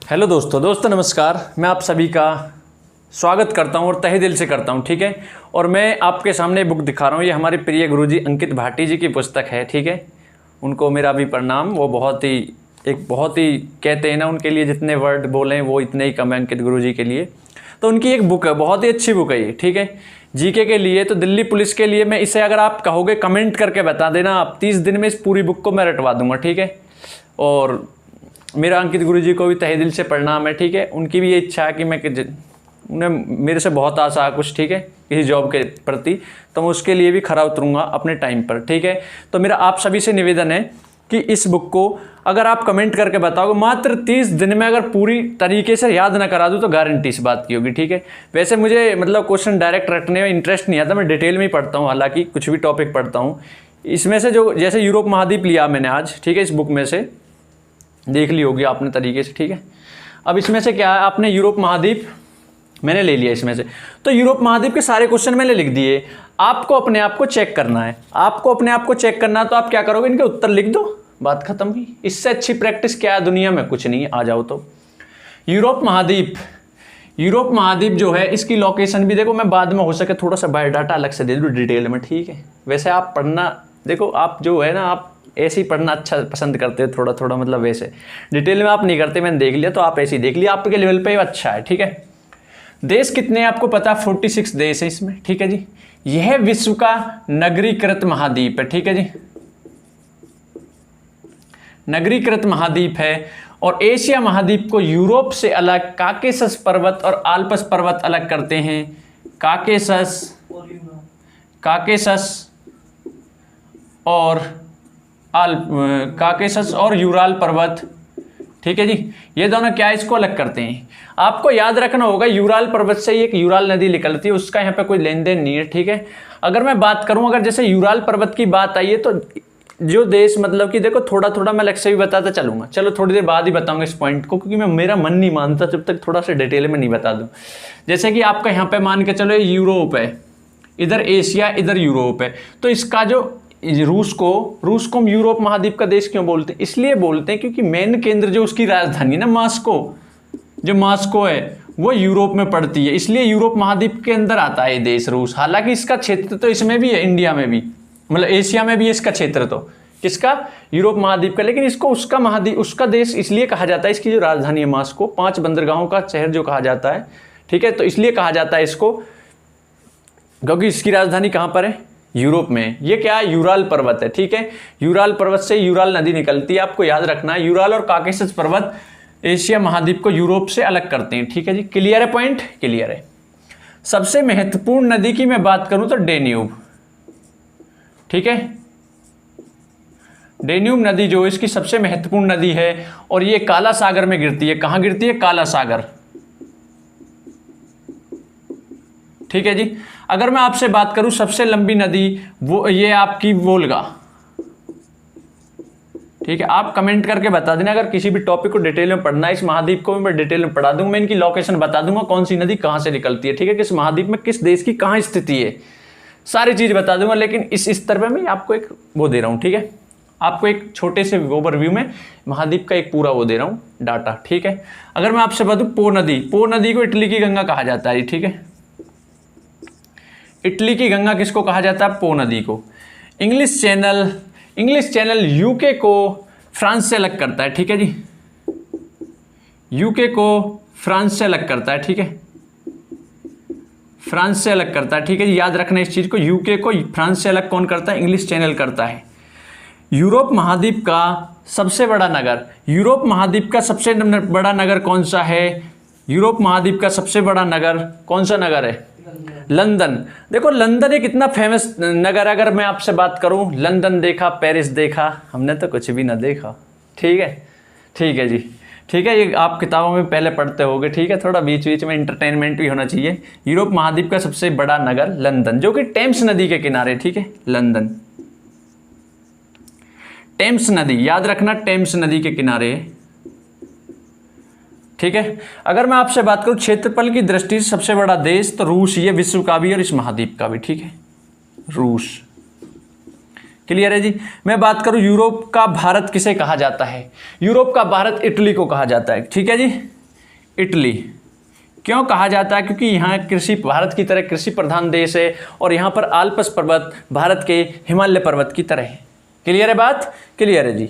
Hello दोस्तों नमस्कार। मैं आप सभी का स्वागत करता हूं और तहे दिल से करता हूं, ठीक है। और मैं आपके सामने बुक दिखा रहा हूं, ये हमारे प्रिय गुरुजी अंकित भाटी जी की पुस्तक है, ठीक है। उनको मेरा भी प्रणाम। वो बहुत ही कहते हैं ना, उनके लिए जितने वर्ड बोलें वो इतने ही कम है अंकित गुरुजी के लिए। तो उनकी एक बुक है, बहुत ही अच्छी बुक है ये, ठीक है। जीके के लिए तो दिल्ली पुलिस के लिए मैं इसे, अगर आप कहोगे कमेंट करके बता देना, आप 30 दिन में इस पूरी बुक को मैं रटवा दूंगा, ठीक है। और मेरा अंकित गुरुजी को भी तहे दिल से प्रणाम है, ठीक है। उनकी भी ये इच्छा है कि उन्हें मेरे से बहुत आशा है कुछ, ठीक है, किसी जॉब के प्रति, तो मैं उसके लिए भी खरा उतरूंगा अपने टाइम पर, ठीक है। तो मेरा आप सभी से निवेदन है कि इस बुक को अगर आप कमेंट करके बताओगे, मात्र 30 दिन में अगर पूरी तरीके से याद ना करा दूँ तो गारंटी इस बात की होगी, ठीक है। वैसे मुझे मतलब क्वेश्चन डायरेक्ट रटने में इंटरेस्ट नहीं आता, मैं डिटेल में ही पढ़ता हूँ, हालांकि कुछ भी टॉपिक पढ़ता हूँ। इसमें से जो जैसे यूरोप महाद्वीप लिया मैंने आज, ठीक है, इस बुक में से देख ली होगी आपने तरीके से, ठीक है। अब इसमें से क्या है, आपने यूरोप महाद्वीप मैंने ले लिया इसमें से, तो यूरोप महाद्वीप के सारे क्वेश्चन मैंने लिख दिए। आपको अपने आप को चेक करना है, तो आप क्या करोगे, इनके उत्तर लिख दो, बात खत्म हुई। इससे अच्छी प्रैक्टिस क्या है दुनिया में, कुछ नहीं है। आ जाओ तो यूरोप महाद्वीप जो है, इसकी लोकेशन भी देखो, मैं बाद में हो सके थोड़ा सा बायोडाटा अलग से दे दूँ डिटेल में, ठीक है। वैसे आप पढ़ना, देखो आप जो है ना, आप ऐसे ही पढ़ना अच्छा पसंद करते हो, थोड़ा थोड़ा, मतलब वैसे डिटेल में आप नहीं करते, मैंने देख लिया तो आप ऐसे ही देख लिया, आपके लेवल पे अच्छा है, ठीक है। देश कितने हैं आपको पता, 46 देश है इसमें, ठीक है जी। यह विश्व का नगरीकृत महाद्वीप है, ठीक है जी, नगरीकृत महाद्वीप है। और एशिया महाद्वीप को यूरोप से अलग काकेशस पर्वत और आल्प्स पर्वत अलग करते हैं। काकेशस और यूराल पर्वत, ठीक है जी। ये दोनों क्या है, इसको अलग करते हैं। आपको याद रखना होगा, यूराल पर्वत से एक यूराल नदी निकलती है, उसका यहाँ पे कोई लेन देन नहीं है, ठीक है। अगर मैं बात करूं, अगर जैसे यूराल पर्वत की बात आई है, तो जो देश, मतलब कि देखो थोड़ा थोड़ा मैं अलग से भी बताता चलूंगा, चलो थोड़ी देर बाद ही बताऊंगा इस पॉइंट को, क्योंकि मेरा मन नहीं मानता जब तक थोड़ा सा डिटेल में नहीं बता दूं। जैसे कि आपका यहाँ पे मान के चलो यूरोप है, इधर एशिया, इधर यूरोप है, तो इसका जो रूस को हम यूरोप महाद्वीप का देश क्यों बोलते हैं, इसलिए बोलते हैं क्योंकि मेन केंद्र जो उसकी राजधानी है ना, मास्को है, वो यूरोप में पड़ती है, इसलिए यूरोप महाद्वीप के अंदर आता है ये देश रूस। हालांकि इसका क्षेत्र तो इसमें भी है, इंडिया में भी, मतलब एशिया में भी है इसका क्षेत्र, तो किसका, यूरोप महाद्वीप का। लेकिन इसको उसका देश इसलिए कहा जाता है, इसकी जो राजधानी है मास्को, 5 बंदरगाहों का शहर जो कहा जाता है, ठीक है, तो इसलिए कहा जाता है इसको, क्योंकि इसकी राजधानी कहां पर है, यूरोप में। ये क्या है, यूराल पर्वत है, ठीक है। यूराल पर्वत से यूराल नदी निकलती है, आपको याद रखना है। यूराल और काकेशस पर्वत एशिया महाद्वीप को यूरोप से अलग करते हैं, ठीक है जी। क्लियर है, पॉइंट क्लियर है। सबसे महत्वपूर्ण नदी की मैं बात करूं तो डेन्यूब, ठीक है। डेन्यूब नदी जो इसकी सबसे महत्वपूर्ण नदी है, और ये काला सागर में गिरती है। कहां गिरती है, काला सागर, ठीक है जी। अगर मैं आपसे बात करूं सबसे लंबी नदी, वो ये आपकी वोल्गा, ठीक है। आप कमेंट करके बता देना अगर किसी भी टॉपिक को डिटेल में पढ़ना है। इस महाद्वीप को भी मैं डिटेल में पढ़ा दूंगा, मैं इनकी लोकेशन बता दूंगा, कौन सी नदी कहां से निकलती है, ठीक है, किस महाद्वीप में किस देश की कहां स्थिति है, सारी चीज बता दूंगा। लेकिन इस स्तर पर मैं आपको एक वो दे रहा हूं, ठीक है, आपको एक छोटे से ओवरव्यू में महाद्वीप का एक पूरा वो दे रहा हूं डाटा, ठीक है। अगर मैं आपसे बताऊं पो नदी को इटली की गंगा कहा जाता है, ठीक है। इटली की गंगा किसको कहा जाता है, पो नदी को। इंग्लिश चैनल यूके को फ्रांस से अलग करता है, ठीक है जी। यूके को फ्रांस से अलग करता है, ठीक है, फ्रांस से अलग करता है, ठीक है जी। याद रखना इस चीज को, यूके को फ्रांस से अलग कौन करता है, इंग्लिश चैनल करता है। यूरोप महाद्वीप का सबसे बड़ा नगर, यूरोप महाद्वीप का सबसे बड़ा नगर कौन सा है, यूरोप महाद्वीप का सबसे बड़ा नगर कौन सा नगर है, लंदन। देखो लंदन एक इतना फेमस नगर, अगर मैं आपसे बात करूं, लंदन देखा, पेरिस देखा, हमने तो कुछ भी ना देखा, ठीक है जी, ठीक है। ये आप किताबों में पहले पढ़ते होगे, ठीक है, थोड़ा बीच बीच में इंटरटेनमेंट भी होना चाहिए। यूरोप महाद्वीप का सबसे बड़ा नगर लंदन, जो कि टेम्स नदी के किनारे, ठीक है, लंदन, टेम्स नदी, याद रखना टेम्स नदी के किनारे, ठीक है। अगर मैं आपसे बात करूं क्षेत्रफल की दृष्टि से सबसे बड़ा देश, तो रूस, ये विश्व का भी और इस महाद्वीप का भी, ठीक है, रूस। क्लियर है जी। मैं बात करूं यूरोप का भारत किसे कहा जाता है, यूरोप का भारत इटली को कहा जाता है, ठीक है जी, इटली। क्यों कहा जाता है? क्योंकि यहाँ कृषि, भारत की तरह कृषि प्रधान देश है और यहाँ पर आल्प्स पर्वत भारत के हिमालय पर्वत की तरह है। क्लियर है बात? क्लियर है जी।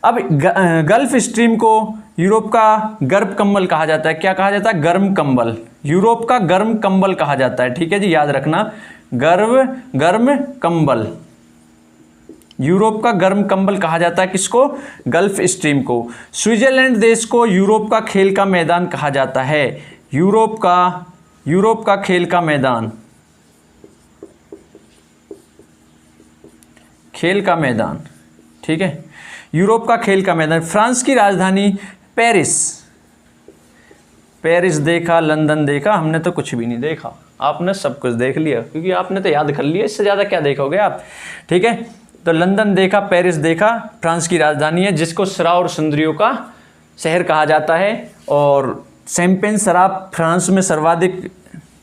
अब गल्फ स्ट्रीम को यूरोप का गर्म कंबल कहा जाता है। क्या कहा जाता है? गर्म कंबल। यूरोप का गर्म कंबल कहा जाता है। ठीक है जी, याद रखना, गर्म कंबल। यूरोप का गर्म कंबल कहा जाता है किसको? गल्फ स्ट्रीम को। स्विट्जरलैंड देश को यूरोप का खेल का मैदान कहा जाता है। यूरोप का खेल का मैदान, खेल का मैदान। ठीक है, यूरोप का खेल का मैदान। फ्रांस की राजधानी पेरिस। पेरिस देखा, लंदन देखा, हमने तो कुछ भी नहीं देखा, आपने सब कुछ देख लिया क्योंकि आपने तो याद कर लिया, इससे ज़्यादा क्या देखोगे आप। ठीक है, तो लंदन देखा, पेरिस देखा, फ्रांस की राजधानी है जिसको शराब और सुंदरियों का शहर कहा जाता है। और शैंपेन शराब फ्रांस में सर्वाधिक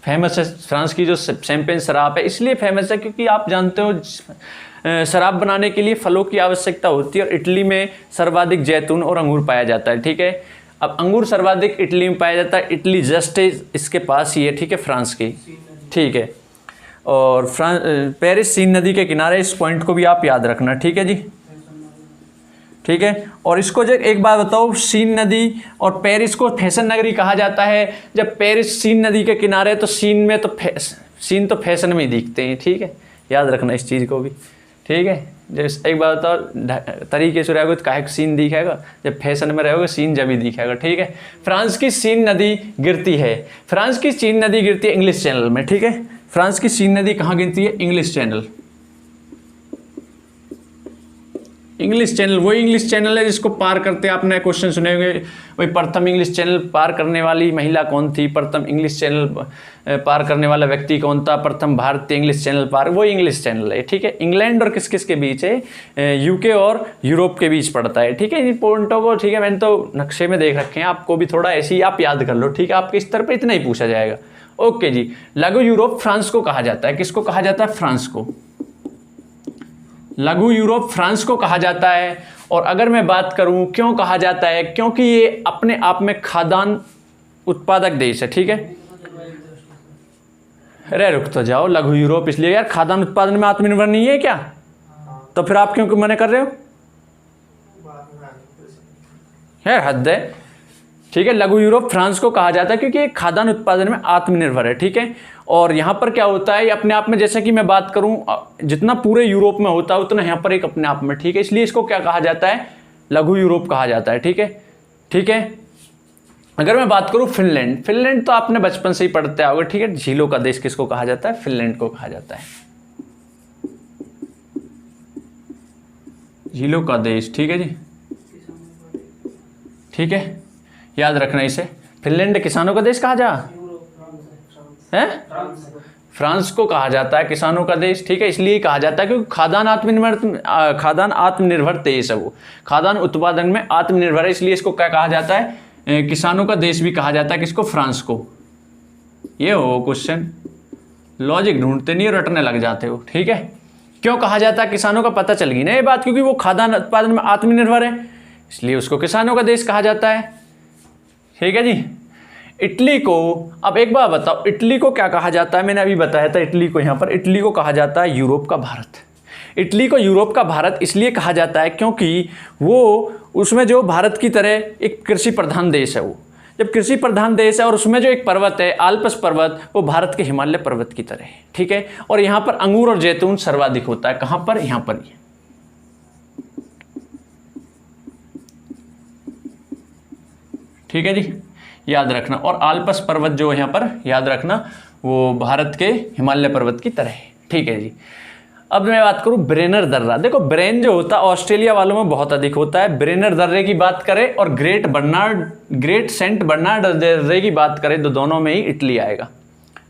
फेमस है। फ्रांस की जो शैंपेन शराब है इसलिए फेमस है क्योंकि आप जानते हो शराब बनाने के लिए फलों की आवश्यकता होती है और इटली में सर्वाधिक जैतून और अंगूर पाया जाता है। ठीक है, अब अंगूर सर्वाधिक इटली में पाया जाता है। इटली जस्ट इसके पास ही है, ठीक है, फ्रांस की। ठीक है, और पेरिस सीन नदी के किनारे, इस पॉइंट को भी आप याद रखना। ठीक है जी, ठीक है। और इसको जब एक बात बताओ, सीन नदी और पेरिस को फैशन नगरी कहा जाता है। जब पेरिस सीन नदी के किनारे तो सीन में तो सीन तो फैशन में ही दिखते हैं। ठीक है, याद रखना इस चीज़ को भी। ठीक है, जब एक बात बताओ, तरीके से रहोगे तो काहे सीन दिखेगा, जब फैशन में रहोगे सीन जब ही दिखेगा। ठीक है, फ्रांस की सीन नदी गिरती है, फ्रांस की सीन नदी गिरती है इंग्लिश चैनल में। ठीक है, फ्रांस की सीन नदी कहाँ गिरती है? English channel. इंग्लिश चैनल वही इंग्लिश चैनल है जिसको पार करते, आपने क्वेश्चन सुने होंगे, वही प्रथम इंग्लिश चैनल पार करने वाली महिला कौन थी, प्रथम इंग्लिश चैनल पार करने वाला व्यक्ति कौन था, प्रथम भारतीय इंग्लिश चैनल पार, वही इंग्लिश चैनल है। ठीक है, इंग्लैंड और किस किस के बीच है? यूके और यूरोप के बीच पड़ता है। ठीक है, इन पॉइंटों को, ठीक है, मैंने तो नक्शे में देख रखे हैं, आपको भी थोड़ा ऐसे ही आप याद कर लो। ठीक है, आपके स्तर पर इतना ही पूछा जाएगा। ओके जी, लघु यूरोप फ्रांस को कहा जाता है। किसको कहा जाता है? फ्रांस को। लघु यूरोप फ्रांस को कहा जाता है। और अगर मैं बात करूं क्यों कहा जाता है, क्योंकि ये अपने आप में खाद्यान्न उत्पादक देश है। ठीक है, अरे रुक तो जाओ, लघु यूरोप इसलिए यार खाद्यान्न उत्पादन में आत्मनिर्भर नहीं है क्या? तो फिर आप क्यों मना कर रहे हो यार, हद है। ठीक है, लघु यूरोप फ्रांस को कहा जाता है क्योंकि ये खाद्यान्न उत्पादन में आत्मनिर्भर है। ठीक है, और यहाँ पर क्या होता है अपने आप में, जैसे कि मैं बात करूँ जितना पूरे यूरोप में होता है उतना यहाँ पर एक अपने आप में। ठीक है, इसलिए इसको क्या कहा जाता है? लघु यूरोप कहा जाता है। ठीक है, ठीक है। अगर मैं बात करूँ फिनलैंड, फिनलैंड तो आपने बचपन से ही पढ़ते आओगे। ठीक है, झीलों का देश किसको कहा जाता है? फिनलैंड को कहा जाता है, झीलों का देश। ठीक है जी, ठीक है, याद रखना इसे। फिनलैंड किसानों का देश कहा जा है, फ्रांस को कहा जाता है किसानों का देश। ठीक है, इसलिए कहा जाता है क्योंकि खाद्यान्न आत्मनिर्भर देश है, वो खाद्यान्न उत्पादन में आत्मनिर्भर है, इसलिए इसको क्या कहा जाता है? किसानों का देश भी कहा जाता है। किसको? फ्रांस को। ये हो क्वेश्चन, लॉजिक ढूंढते नहीं, रटने लग जाते हो। ठीक है, क्यों कहा जाता है किसानों का? पता चल गई ना ये बात, क्योंकि वो खाद्यान्न उत्पादन में आत्मनिर्भर है, इसलिए उसको किसानों का देश कहा जाता है। ठीक है जी। इटली को, अब एक बार बताओ, इटली को क्या कहा जाता है? मैंने अभी बताया था इटली को, यहाँ पर इटली को कहा जाता है यूरोप का भारत। इटली को यूरोप का भारत इसलिए कहा जाता है क्योंकि वो उसमें जो भारत की तरह एक कृषि प्रधान देश है, वो जब कृषि प्रधान देश है और उसमें जो एक पर्वत है आल्प्स पर्वत, वो भारत के हिमालय पर्वत की तरह है। ठीक है, और यहाँ पर अंगूर और जैतून सर्वाधिक होता है। कहाँ पर? यहाँ पर। ठीक है जी, याद रखना। और आल्प्स पर्वत जो यहाँ पर याद रखना, वो भारत के हिमालय पर्वत की तरह है। ठीक है जी। अब मैं बात करूँ ब्रेनर दर्रा। देखो, ब्रेन जो होता है ऑस्ट्रेलिया वालों में बहुत अधिक होता है। ब्रेनर दर्रे की बात करें और ग्रेट सेंट बर्नार्ड दर्रे की बात करें तो दोनों में ही इटली आएगा।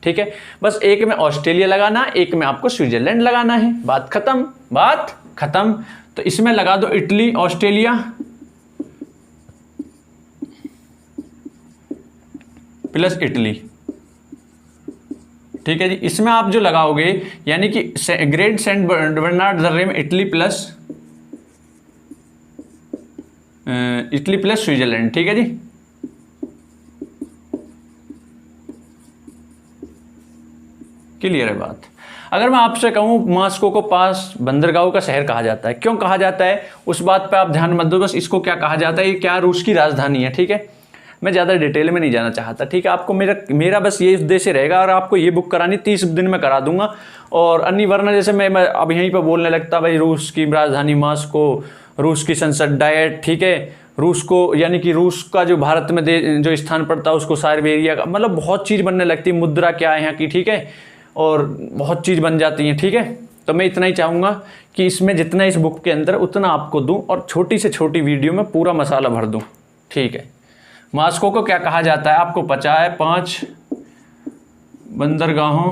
ठीक है, बस एक में ऑस्ट्रेलिया लगाना, एक में आपको स्विट्जरलैंड लगाना है। बात खत्म, बात खत्म। तो इसमें लगा दो इटली, ऑस्ट्रेलिया प्लस इटली। ठीक है जी, इसमें आप जो लगाओगे यानी कि ग्रेट सेंट बर्नार्ड दर्रे में इटली प्लस स्विट्जरलैंड। ठीक है जी, क्लियर है बात। अगर मैं आपसे कहूँ मॉस्को को पास बंदरगाहों का शहर कहा जाता है, क्यों कहा जाता है उस बात पे आप ध्यान मत दो, बस इसको क्या कहा जाता है, ये क्या रूस की राजधानी है, ठीक है। मैं ज़्यादा डिटेल में नहीं जाना चाहता, ठीक है। आपको मेरा बस ये उद्देश्य रहेगा, और आपको ये बुक करानी 30 दिन में करा दूंगा। और अन्य वरना जैसे मैं अब यहीं पर बोलने लगता, भाई रूस की राजधानी मॉस्को, रूस की संसद डायट, ठीक है, रूस को यानी कि रूस का जो भारत में जो स्थान पड़ता है उसको साइबेरिया का, मतलब बहुत चीज़ बनने लगती है, मुद्रा क्या है यहाँ की, ठीक है, और बहुत चीज़ बन जाती है, ठीक है। तो मैं इतना ही चाहूँगा कि इसमें जितना इस बुक के अंदर उतना आपको दूँ, और छोटी से छोटी वीडियो में पूरा मसाला भर दूँ, ठीक है। मॉस्को को क्या कहा जाता है आपको पता है, 5 बंदरगाहों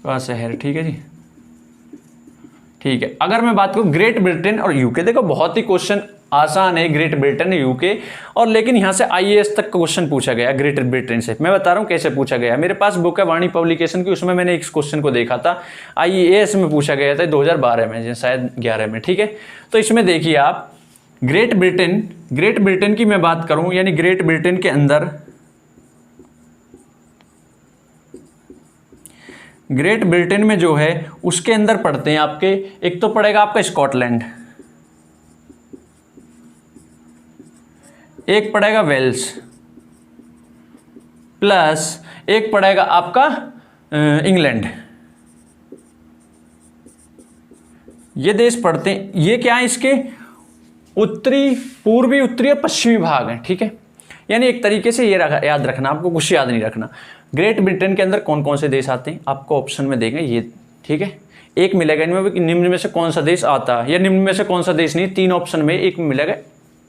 का शहर, ठीक है जी, ठीक है। अगर मैं बात करूं ग्रेट ब्रिटेन और यूके, देखो बहुत ही क्वेश्चन आसान है ग्रेट ब्रिटेन यूके, और लेकिन यहां से आईएएस तक क्वेश्चन पूछा गया ग्रेट ब्रिटेन से। मैं बता रहा हूं कैसे पूछा गया। मेरे पास बुक है वाणी पब्लिकेशन की, उसमें मैंने इस क्वेश्चन को देखा था, आईएएस में पूछा गया था 2012 में, शायद 11 में, ठीक है। तो इसमें देखिए आप ग्रेट ब्रिटेन की मैं बात करूं, यानी ग्रेट ब्रिटेन के अंदर ग्रेट ब्रिटेन में जो है उसके अंदर पढ़ते हैं आपके, एक तो पड़ेगा आपका स्कॉटलैंड, एक पड़ेगा वेल्स, प्लस एक पड़ेगा आपका इंग्लैंड। ये देश पढ़ते हैं, ये क्या है इसके उत्तरी, पूर्वी, उत्तरी और पश्चिमी भाग हैं, ठीक है। यानी एक तरीके से ये याद रखना, आपको कुछ याद नहीं रखना। ग्रेट ब्रिटेन के अंदर कौन कौन से देश आते हैं आपको ऑप्शन में देंगे ये, ठीक है। एक मिलेगा इनमें कि निम्न में से कौन सा देश आता है, या निम्न में से कौन सा देश नहीं, 3 ऑप्शन में एक में मिलेगा,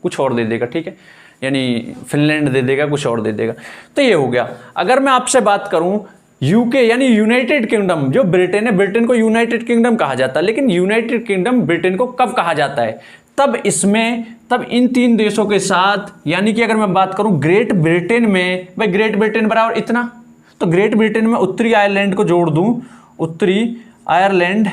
कुछ और दे देगा, ठीक है। यानी फिनलैंड दे देगा, कुछ और दे देगा। तो ये हो गया। अगर मैं आपसे बात करूं यूके यानी यूनाइटेड किंगडम, जो ब्रिटेन है, ब्रिटेन को यूनाइटेड किंगडम कहा जाता है, लेकिन यूनाइटेड किंगडम ब्रिटेन को कब कहा जाता है, तब इन 3 देशों के साथ, यानी कि अगर मैं बात करूं ग्रेट ब्रिटेन में, भाई ग्रेट ब्रिटेन बराबर इतना, तो ग्रेट ब्रिटेन में उत्तरी आयरलैंड को जोड़ दूं, उत्तरी आयरलैंड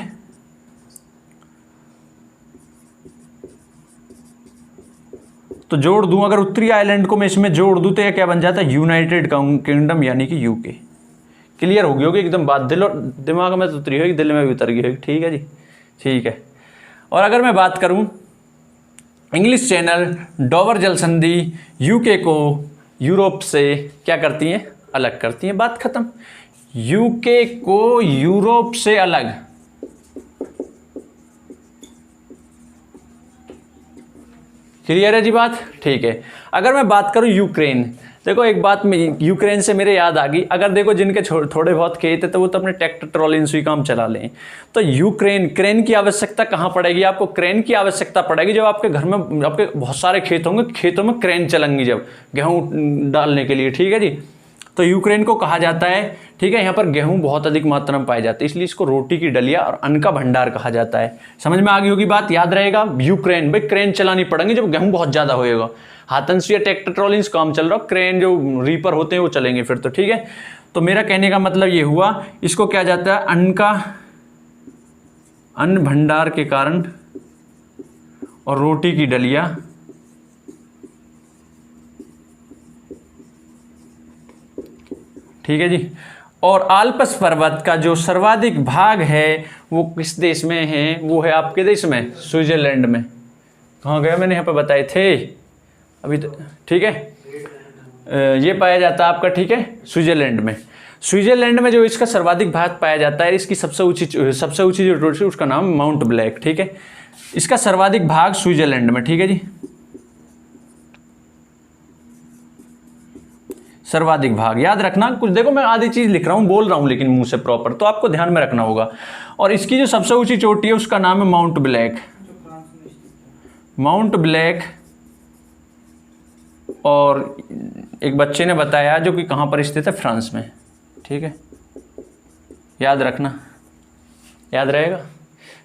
तो जोड़ दूं, अगर उत्तरी आयरलैंड को मैं इसमें जोड़ दूं तो यह क्या बन जाता है, यूनाइटेड किंगडम, यानी कि यूके। क्लियर होगी एकदम बात, दिमाग में तो उतरी होगी, दिल में भी उतर गई होगी, ठीक है जी, ठीक है। और अगर मैं बात करूं इंग्लिश चैनल डोवर जल संधि यूके को यूरोप से क्या करती हैं, अलग करती हैं, बात खत्म। यूके को यूरोप से अलग, क्लियर है जी बात, ठीक है। अगर मैं बात करूं यूक्रेन, देखो एक बात में यूक्रेन से मेरे याद आ गई, अगर देखो जिनके थोड़े बहुत खेत है तो वो तो अपने ट्रैक्टर ट्रॉली से ही काम चला लें। तो क्रेन की आवश्यकता कहाँ पड़ेगी आपको, क्रेन की आवश्यकता पड़ेगी जब आपके घर में आपके बहुत सारे खेत होंगे, खेतों में क्रेन चलेंगी जब गेहूँ डालने के लिए, ठीक है जी। तो यूक्रेन को कहा जाता है, ठीक है। यहाँ पर गेहूं बहुत अधिक मात्रा में पाए जाते हैं, इसलिए इसको रोटी की डलिया और अन्न का भंडार कहा जाता है। समझ में आ गई होगी बात, याद रहेगा। यूक्रेन, भाई क्रेन चलानी पड़ेंगे जब गेहूं बहुत ज्यादा होएगा, हाथन से या ट्रैक्टर ट्रॉली से काम चल रहा, क्रेन जो रीपर होते हैं वो चलेंगे फिर तो, ठीक है। तो मेरा कहने का मतलब ये हुआ, इसको क्या जाता है, अन्न भंडार के कारण और रोटी की डलिया, ठीक है जी। और आल्प्स पर्वत का जो सर्वाधिक भाग है वो किस देश में है, वो है आपके देश में, स्विट्जरलैंड में। कहाँ गया, मैंने यहाँ पे बताए थे अभी तो, ठीक है। ये पाया जाता है आपका, ठीक है, स्विट्जरलैंड में। स्विट्जरलैंड में जो इसका सर्वाधिक भाग पाया जाता है, इसकी सबसे ऊंची जो चोटी है उसका नाम माउंट ब्लैक, ठीक है। इसका सर्वाधिक भाग स्विट्जरलैंड में, ठीक है जी, सर्वाधिक भाग याद रखना। कुछ देखो मैं आधी चीज लिख रहा हूं, बोल रहा हूं लेकिन मुंह से प्रॉपर, तो आपको ध्यान में रखना होगा। और इसकी जो सबसे ऊंची चोटी है उसका नाम है माउंट ब्लैक, माउंट ब्लैक। और एक बच्चे ने बताया जो कि कहां पर स्थित है, फ्रांस में, ठीक है, याद रखना, याद रहेगा।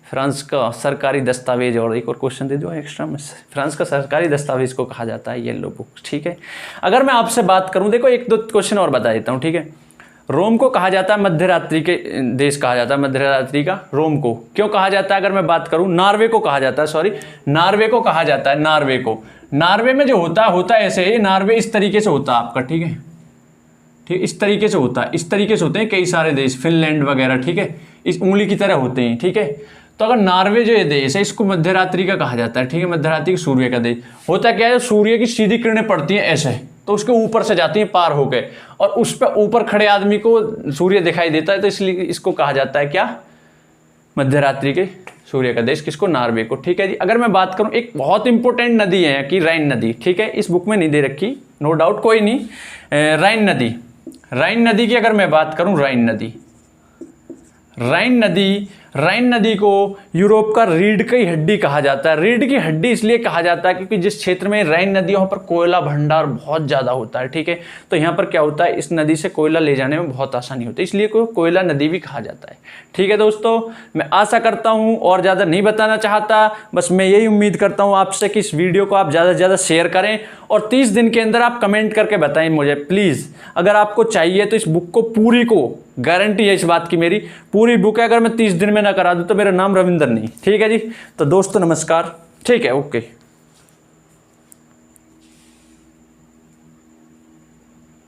फ्रांस का सरकारी दस्तावेज, और एक और क्वेश्चन दे दो एक्स्ट्रा में, फ्रांस का सरकारी दस्तावेज को कहा जाता है येलो बुक, ठीक है। अगर मैं आपसे बात करूं, देखो 1-2 क्वेश्चन और बता देता हूं, ठीक है। रोम को कहा जाता है मध्यरात्रि के देश, कहा जाता है मध्यरात्रि का रोम को, क्यों कहा जाता है। अगर मैं बात करूं नॉर्वे को कहा जाता है, सॉरी नॉर्वे को कहा जाता है, नॉर्वे को। नॉर्वे में जो होता है ऐसे ही, नॉर्वे इस तरीके से होता है आपका, ठीक है, ठीक, इस तरीके से होता है, इस तरीके से होते हैं कई सारे देश, फिनलैंड वगैरह, ठीक है, इस उंगली की तरह होते हैं, ठीक है। तो अगर नॉर्वे जो ये देश है इसको मध्यरात्रि का कहा जाता है, ठीक है, मध्यरात्रि के सूर्य का देश। होता क्या है, सूर्य की सीधी किरणें पड़ती हैं ऐसे, तो उसके ऊपर से जाती हैं पार होके, और उस पर ऊपर खड़े आदमी को सूर्य दिखाई देता है, तो इसलिए इसको कहा जाता है क्या, मध्यरात्रि के सूर्य का देश, किसको, नॉर्वे को, ठीक है जी। अगर मैं बात करूं, एक बहुत इंपॉर्टेंट नदी है कि राइन नदी, ठीक है, इस बुक में नहीं दे रखी, नो डाउट, कोई नहीं। राइन नदी, राइन नदी की अगर मैं बात करूं, राइन नदी, राइन नदी, राइन नदी को यूरोप का रीढ़ की हड्डी कहा जाता है। रीढ़ की हड्डी इसलिए कहा जाता है क्योंकि जिस क्षेत्र में राइन नदी है वहाँ पर कोयला भंडार बहुत ज़्यादा होता है, ठीक है। तो यहाँ पर क्या होता है, इस नदी से कोयला ले जाने में बहुत आसानी होती है, इसलिए कोयला नदी भी कहा जाता है, ठीक है दोस्तों। मैं आशा करता हूँ, और ज़्यादा नहीं बताना चाहता, बस मैं यही उम्मीद करता हूँ आपसे कि इस वीडियो को आप ज़्यादा से ज़्यादा शेयर करें, और 30 दिन के अंदर आप कमेंट करके बताएं मुझे प्लीज़। अगर आपको चाहिए तो इस बुक को पूरी को, गारंटी है इस बात की मेरी, पूरी बुक है, अगर मैं 30 दिन में ना करा दूं तो मेरा नाम रविंदर नहीं, ठीक है जी। तो दोस्तों नमस्कार, ठीक है, ओके।